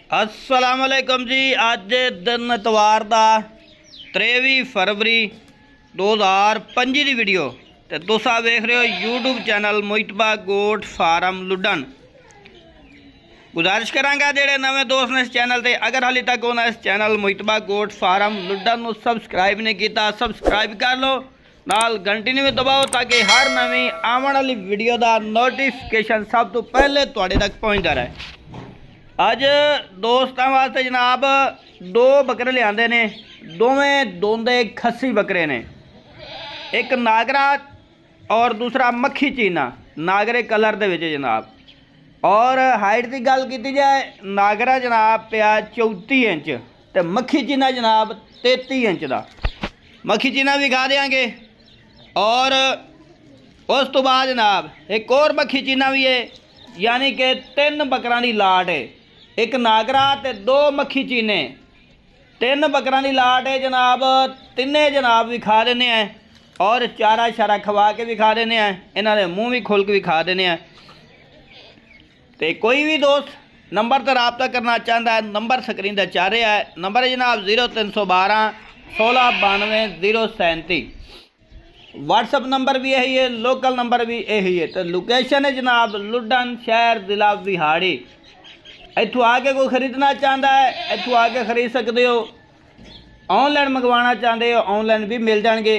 अस्सलाम वालेकुम जी। अज दिन इतवार का 23 फरवरी 2025 की वीडियो तो तुस वेख रहे हो यूट्यूब चैनल मुइतबा गोट फार्म लुडन। गुजारिश करांगा जेडे नवे दोस्त ने इस चैनल से, अगर हाली तक उन्हें इस चैनल मुइतबा गोट फार्म लुडन को सबसक्राइब नहीं किया, सबसक्राइब कर लो, नाल घंटी भी दबाओ ताकि हर नवी आने वाली वीडियो का नोटिफिकेशन सब तो पहले तुहाडे तक पहुँचता रहे। अज दोस्तों वास्ते जनाब दो बकरे लियाते ने, दोवें दोंदे खस्सी बकरे ने, एक नागरा और दूसरा मक्खी चीना नागरे कलर दे विच जनाब। और हाइट की गल की जाए, नागरा जनाब पिया 34 इंच तो मक्खी चीना जनाब 33 इंच का। मक्खी चीना भी खा देंगे। और उस तो बाद जनाब एक और मक्खी चीना भी है, यानी कि 3 बकरां की लाट है, एक नागरा ते 2 मक्खी चीने, 3 बकरां की लाट है जनाब। तिने जनाब भी खा देने हैं और चारा शारा खवा के भी खा देने हैं, इन्हां दे मूँह भी खोल के भी खा देने हैं। तो कोई भी दोस्त नंबर पर रबता करना चाहता है, नंबर स्क्रीन पर चल रहा है। नंबर है जनाब 0312 1692 037। व्हाट्सअप नंबर भी यही है, लोकल नंबर भी यही है। तो लोकेशन है जनाब लुडन शहर ज़िला विहाड़ी। इतों आके कोई खरीदना चाहता है इतों आके खरीद सकते हो, ऑनलाइन मंगवाना चाहते हो ऑनलाइन भी मिल जाएंगे।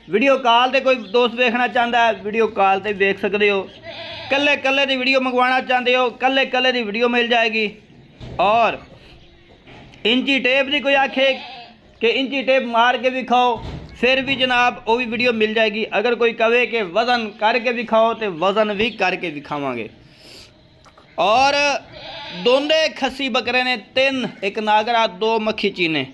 वीडियो कॉल से कोई दोस्त देखना चाहता है वीडियो कॉल से देख सकते हो, कल्ले कल्ले की वीडियो मंगवाना चाहते हो कल्ले कल्ले की वीडियो मिल जाएगी। और इंची टेप की कोई आखे कि इंची टेप मार के भी खाओ फिर भी जनाब वो भी वीडियो मिल जाएगी। अगर कोई कहे कि वज़न करके भी खाओ तो वज़न भी करके भी खावांगे। और दोंदे खस्सी बकरे ने 3, एक नागरा 2 मक्खी चीने।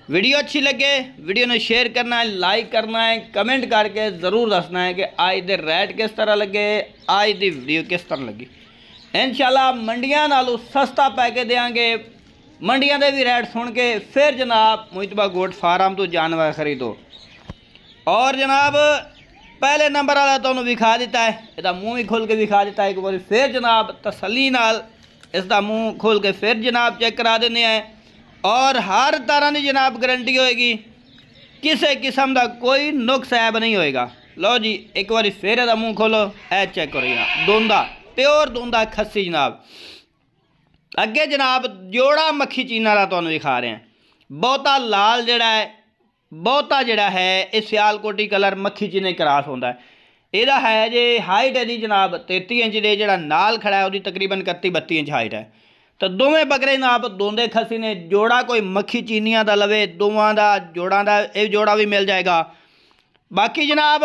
वीडियो अच्छी लगे वीडियो ने शेयर करना है, लाइक करना है, कमेंट करके ज़रूर दसना है कि आज दे रेट किस तरह लगे, आज दी वीडियो किस तरह लगी। इंशाल्लाह मंडियां नालों सस्ता पैके देंगे। मंडियां दे भी रेट सुन के फिर जनाब मुइतबा गोट फार्म तो जानवर खरीदो। और जनाब पहले नंबर वाला तो विखा दिता है, इसका मूँह भी खोल के विखा दिता है। एक बार फिर जनाब तसल्ली नाल इसका मूँह खोल के फिर जनाब चेक करा देने हैं। और हर तरह की जनाब गारंटी होएगी, किसी किस्म का कोई नुक्स ऐब नहीं होएगा। लो जी एक बार फिर इसका मूँह खोलो, ऐ चेक करो जनाब, दोंदा प्योर दोंदा खस्सी जनाब। अगे जनाब जोड़ा मक्खी चीना का तुहानूं दिखा रहे हैं। बहुता लाल जड़ा है, बहुता जड़ा है ये सियालकोटी कलर मक्खी चीने क्रॉस होता है। यदा है जे हाइट है जी जनाब 33 इंच दे, जड़ा नाल खड़ा है वो तकरीबन 31-32 इंच हाइट है। तो दोवें बकरे जनाब दोंदे खस्सी ने, जोड़ा कोई मक्खी चीनिया का लवे, दोवां का जोड़ा का ये जोड़ा भी मिल जाएगा। बाकी जनाब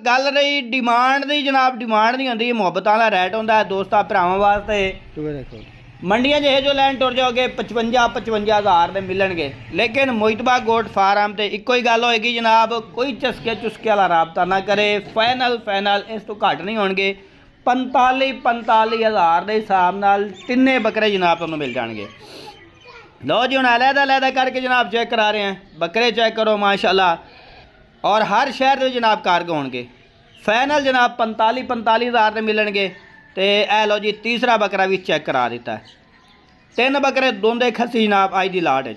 गल रही डिमांड की, जनाब डिमांड नहीं होंगी, मुहब्बतां दा रेट होंदा है दोस्तां भरावां वास्ते। मंडियां जो लैन टुर जाओगे 55-55 हज़ार के मिलणगे, लेकिन मुइतबा गोट फार्म से इको ही गल होएगी जनाब, कोई चस्के चुस्के वाला रबता ना करे। फाइनल इस तो घट नहीं होणगे, 45 हज़ार के हिसाब नाल तिने बकरे जनाब तुहानूं मिल जाएंगे। लो जी हुण अलहदा करके जनाब चेक करा रहे हैं, बकरे चेक करो माशाल्लाह। और हर शहर में जनाब कारगो होणगे। फाइनल जनाब 45 हज़ार के मिलणगे। तो ए लो जी तीसरा बकरा भी चेक करा दिता है। 3 बकरे दोंदे खस्सी जनाब आज की लाट है।